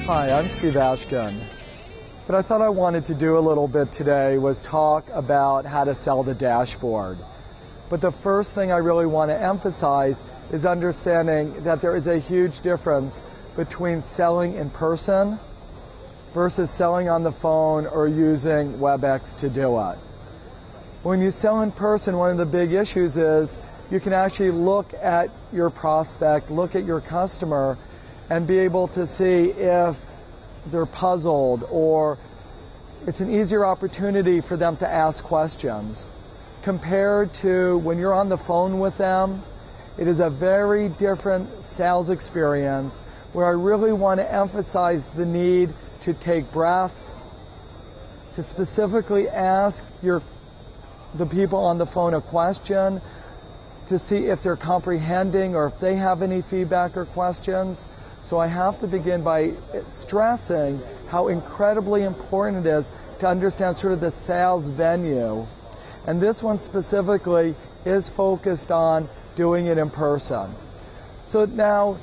Hi, I'm Steve Ashkin. What I thought I wanted to do a little bit today was talk about how to sell the dashboard. But the first thing I really want to emphasize is understanding that there is a huge difference between selling in person versus selling on the phone or using WebEx to do it. When you sell in person, one of the big issues is you can actually look at your prospect, look at your customer, and be able to see if they're puzzled, or it's an easier opportunity for them to ask questions. Compared to when you're on the phone with them, it is a very different sales experience where I really want to emphasize the need to take breaths, to specifically ask the people on the phone a question, to see if they're comprehending or if they have any feedback or questions. So I have to begin by stressing how incredibly important it is to understand sort of the sales venue. And this one specifically is focused on doing it in person. So now,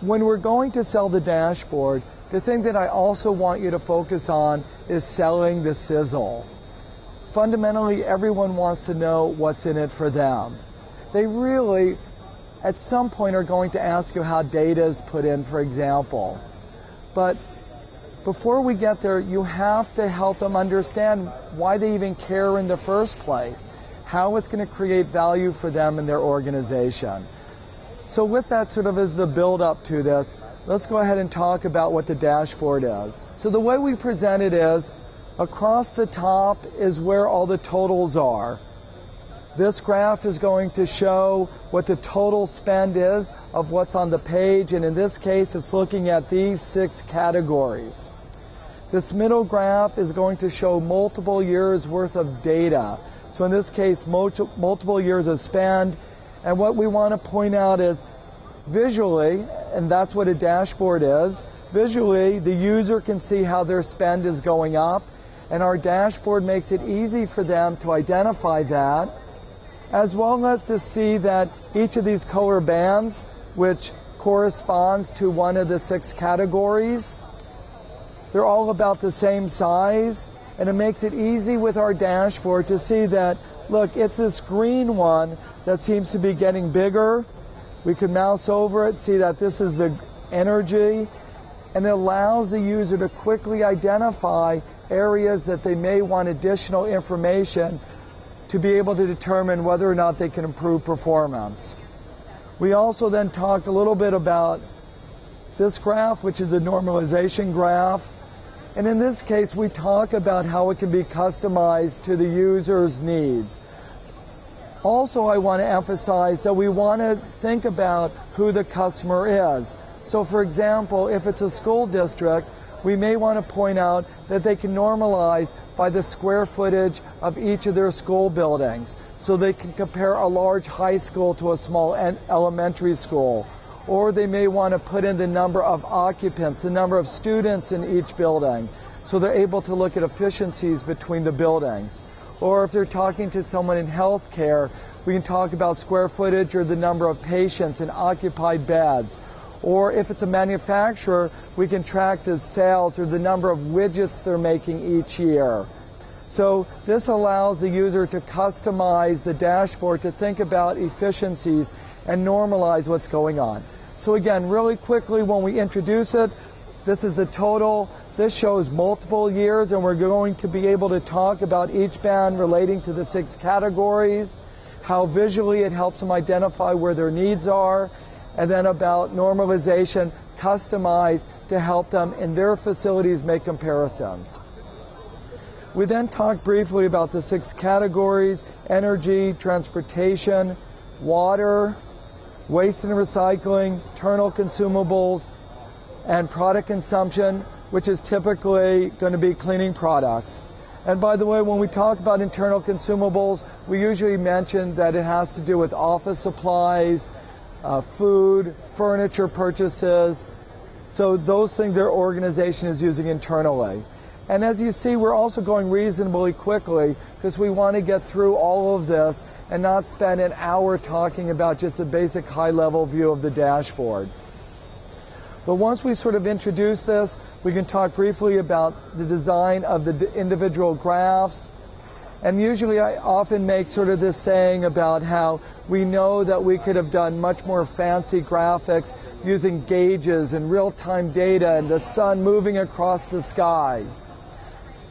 when we're going to sell the dashboard, the thing that I also want you to focus on is selling the sizzle. Fundamentally, everyone wants to know what's in it for them. They really, at some point, are going to ask you how data is put in, for example. But before we get there, you have to help them understand why they even care in the first place, how it's going to create value for them and their organization. So with that sort of as the build-up to this, let's go ahead and talk about what the dashboard is. So the way we present it is, across the top is where all the totals are. This graph is going to show what the total spend is of what's on the page, and in this case, it's looking at these 6 categories. This middle graph is going to show multiple years worth of data. So in this case, multiple years of spend, and what we want to point out is visually, and that's what a dashboard is, visually the user can see how their spend is going up, and our dashboard makes it easy for them to identify that, as well as to see that each of these color bands, which corresponds to one of the 6 categories, they're all about the same size, and it makes it easy with our dashboard to see that, look, it's this green one that seems to be getting bigger. We can mouse over it, see that this is the energy, and it allows the user to quickly identify areas that they may want additional information to be able to determine whether or not they can improve performance. We also then talked a little bit about this graph, which is the normalization graph. And in this case, we talk about how it can be customized to the user's needs. Also, I want to emphasize that we want to think about who the customer is. So for example, if it's a school district, we may want to point out that they can normalize by the square footage of each of their school buildings. So they can compare a large high school to a small elementary school. Or they may want to put in the number of occupants, the number of students in each building, so they're able to look at efficiencies between the buildings. Or if they're talking to someone in healthcare, we can talk about square footage or the number of patients and occupied beds. Or if it's a manufacturer, we can track the sales or the number of widgets they're making each year. So this allows the user to customize the dashboard to think about efficiencies and normalize what's going on. So again, really quickly, when we introduce it, this is the total. This shows multiple years, and we're going to be able to talk about each band relating to the 6 categories, how visually it helps them identify where their needs are, and then about normalization, customized to help them in their facilities make comparisons. We then talk briefly about the 6 categories: energy, transportation, water, waste and recycling, internal consumables, and product consumption, which is typically going to be cleaning products. And by the way, when we talk about internal consumables, we usually mention that it has to do with office supplies, food, furniture purchases. So those things their organization is using internally. And as you see, we're also going reasonably quickly because we want to get through all of this and not spend an hour talking about just a basic high-level view of the dashboard. But once we sort of introduce this, we can talk briefly about the design of the individual graphs. And usually I often make sort of this saying about how we know that we could have done much more fancy graphics using gauges and real-time data and the sun moving across the sky.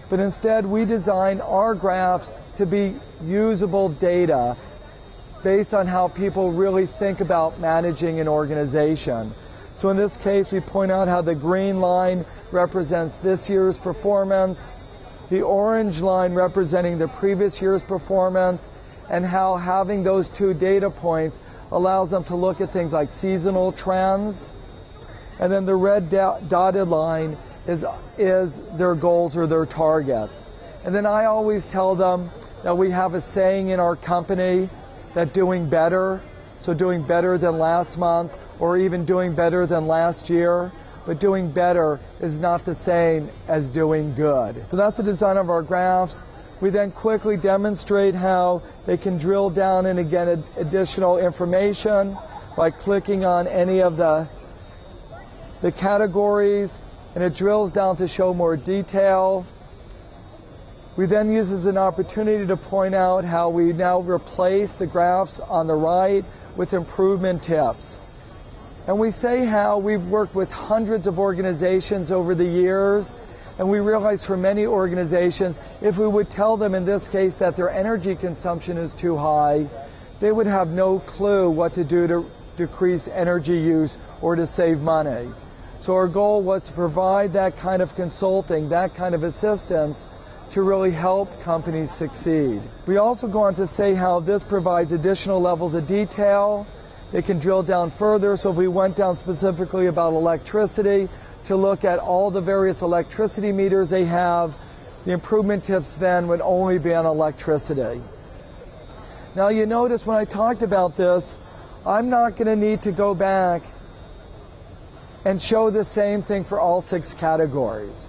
But instead, we design our graphs to be usable data based on how people really think about managing an organization. So in this case, we point out how the green line represents this year's performance, the orange line representing the previous year's performance, and how having those two data points allows them to look at things like seasonal trends. And then the red dotted line is their goals or their targets. And then I always tell them that we have a saying in our company that doing better, so doing better than last month or even doing better than last year, but doing better is not the same as doing good. So that's the design of our graphs. We then quickly demonstrate how they can drill down and get additional information by clicking on any of the categories, and it drills down to show more detail. We then use as an opportunity to point out how we now replace the graphs on the right with improvement tips. And we say how we've worked with hundreds of organizations over the years, and we realize for many organizations, if we would tell them in this case that their energy consumption is too high, they would have no clue what to do to decrease energy use or to save money. So our goal was to provide that kind of consulting, that kind of assistance to really help companies succeed. We also go on to say how this provides additional levels of detail. They can drill down further, so if we went down specifically about electricity, to look at all the various electricity meters they have, the improvement tips then would only be on electricity. Now you notice when I talked about this, I'm not going to need to go back and show the same thing for all 6 categories.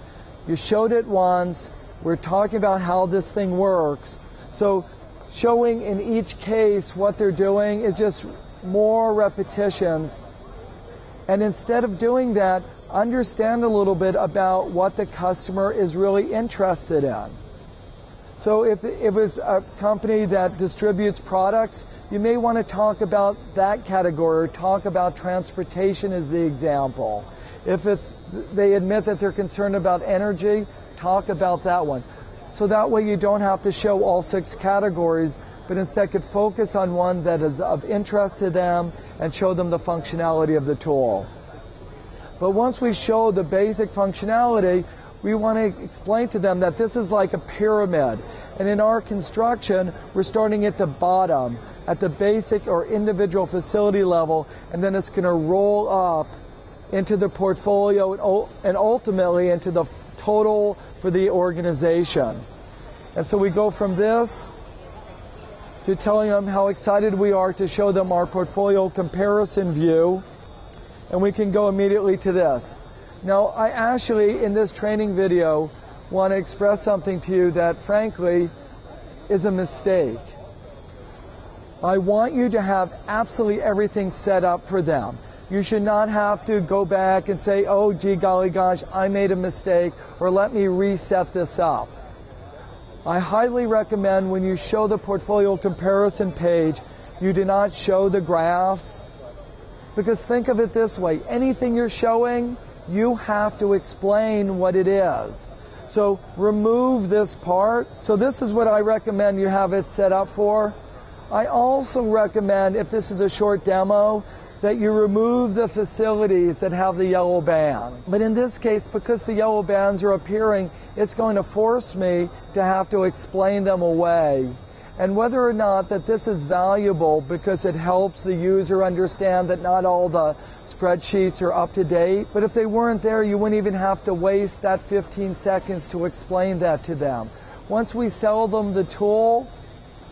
You showed it once, we're talking about how this thing works, so showing in each case what they're doing is just more repetitions. And instead of doing that, understand a little bit about what the customer is really interested in. So if it's a company that distributes products, you may want to talk about that category or talk about transportation as the example. If they admit that they're concerned about energy, talk about that one. So that way you don't have to show all 6 categories, but instead could focus on one that is of interest to them and show them the functionality of the tool. But once we show the basic functionality, we want to explain to them that this is like a pyramid. And in our construction, we're starting at the bottom, at the basic or individual facility level, and then it's going to roll up into the portfolio and ultimately into the total for the organization. And so we go from this to telling them how excited we are to show them our portfolio comparison view, and we can go immediately to this. Now, I actually, in this training video, want to express something to you that, frankly, is a mistake. I want you to have absolutely everything set up for them. You should not have to go back and say, oh, gee, golly gosh, I made a mistake, or let me reset this up. I highly recommend when you show the portfolio comparison page, you do not show the graphs, because think of it this way, anything you're showing, you have to explain what it is. So remove this part. So this is what I recommend you have it set up for. I also recommend, if this is a short demo, that you remove the facilities that have the yellow bands. But in this case, because the yellow bands are appearing, it's going to force me to have to explain them away. And whether or not that this is valuable because it helps the user understand that not all the spreadsheets are up to date, but if they weren't there, you wouldn't even have to waste that 15 seconds to explain that to them. Once we sell them the tool,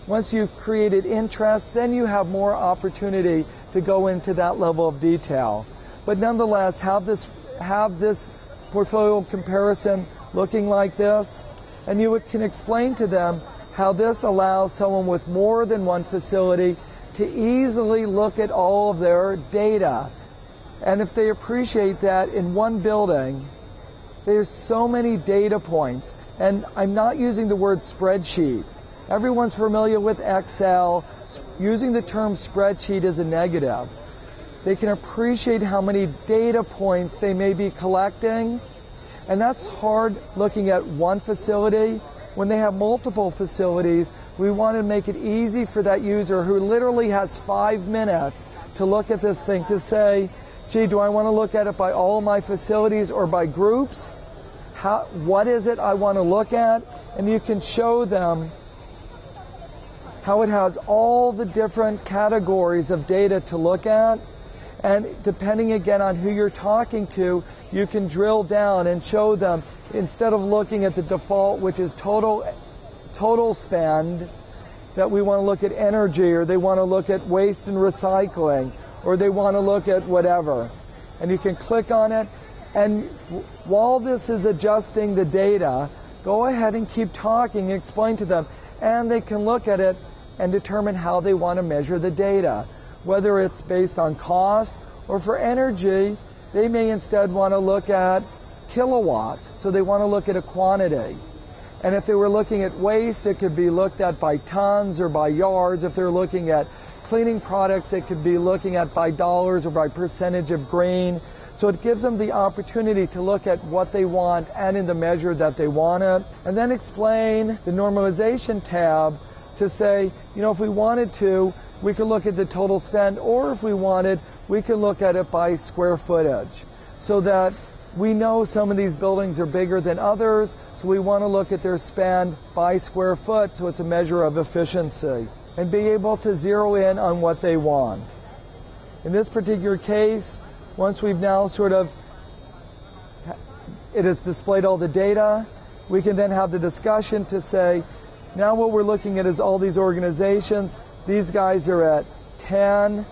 once you've created interest, then you have more opportunity to go into that level of detail. But nonetheless, have this portfolio comparison looking like this, and you can explain to them how this allows someone with more than one facility to easily look at all of their data And if they appreciate that in one building, there's so many data points. And I'm not using the word spreadsheet. Everyone's familiar with Excel. Using the term spreadsheet is a negative. They can appreciate how many data points they may be collecting. And that's hard looking at one facility. When they have multiple facilities, we want to make it easy for that user who literally has 5 minutes to look at this thing to say, gee, do I want to look at it by all of my facilities or by groups? What is it I want to look at? And you can show them how it has all the different categories of data to look at. And depending again on who you're talking to, you can drill down and show them, instead of looking at the default, which is total spend, that we want to look at energy, or they want to look at waste and recycling, or they want to look at whatever. And you can click on it, and while this is adjusting the data, go ahead and keep talking and explain to them, and they can look at it and determine how they want to measure the data. Whether it's based on cost, or for energy, they may instead want to look at kilowatts, so they want to look at a quantity. And if they were looking at waste, it could be looked at by tons or by yards. If they're looking at cleaning products, it could be looking at by dollars or by percentage of green. So it gives them the opportunity to look at what they want and in the measure that they want it. And then explain the normalization tab to say, if we wanted to, we could look at the total spend, or if we wanted, we could look at it by square footage, so that we know some of these buildings are bigger than others, so we want to look at their spend by square foot, so it's a measure of efficiency, and be able to zero in on what they want. In this particular case, once we've now it has displayed all the data, we can then have the discussion to say, now what we're looking at is all these organizations. These guys are at $10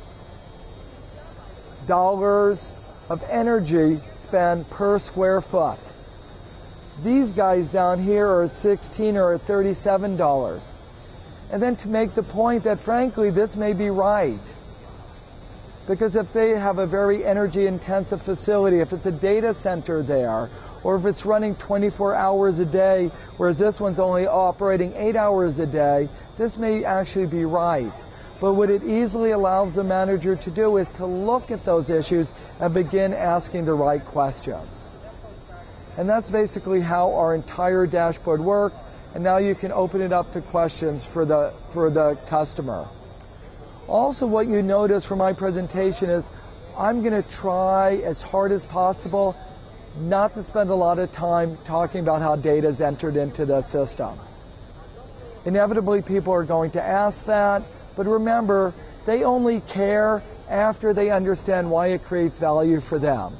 of energy spend per square foot. These guys down here are at $16 or at $37. And then to make the point that frankly this may be right. Because if they have a very energy intensive facility, if it's a data center there, or if it's running 24 hours a day, whereas this one's only operating 8 hours a day, this may actually be right. But what it easily allows the manager to do is to look at those issues and begin asking the right questions. And that's basically how our entire dashboard works. And now you can open it up to questions for the customer. Also, what you notice from my presentation is I'm going to try as hard as possible not to spend a lot of time talking about how data is entered into the system. Inevitably, people are going to ask that, but remember, they only care after they understand why it creates value for them.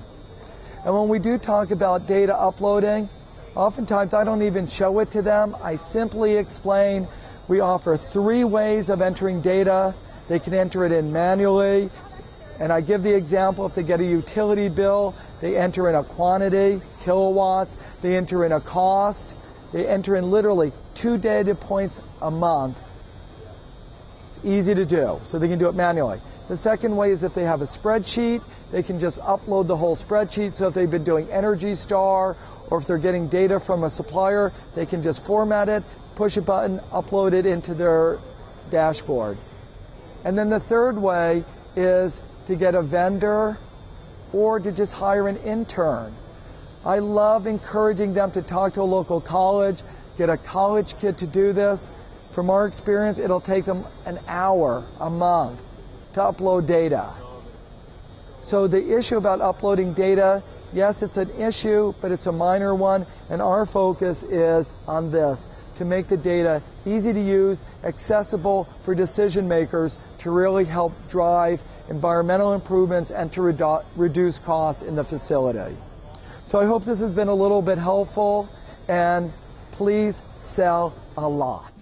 And when we do talk about data uploading, oftentimes I don't even show it to them. I simply explain we offer 3 ways of entering data. They can enter it in manually, and I give the example, if they get a utility bill, they enter in a quantity, kilowatts, they enter in a cost, they enter in literally 2 data points a month. It's easy to do, so they can do it manually. The second way is if they have a spreadsheet, they can just upload the whole spreadsheet. So if they've been doing Energy Star, or if they're getting data from a supplier, they can just format it, push a button, upload it into their dashboard. And then the third way is to get a vendor or to just hire an intern. I love encouraging them to talk to a local college, get a college kid to do this. From our experience, it'll take them an hour a month to upload data. So the issue about uploading data, yes, it's an issue, but it's a minor one, and our focus is on this, to make the data easy to use, accessible for decision makers to really help drive environmental improvements and to reduce costs in the facility. So I hope this has been a little bit helpful, and please sell a lot.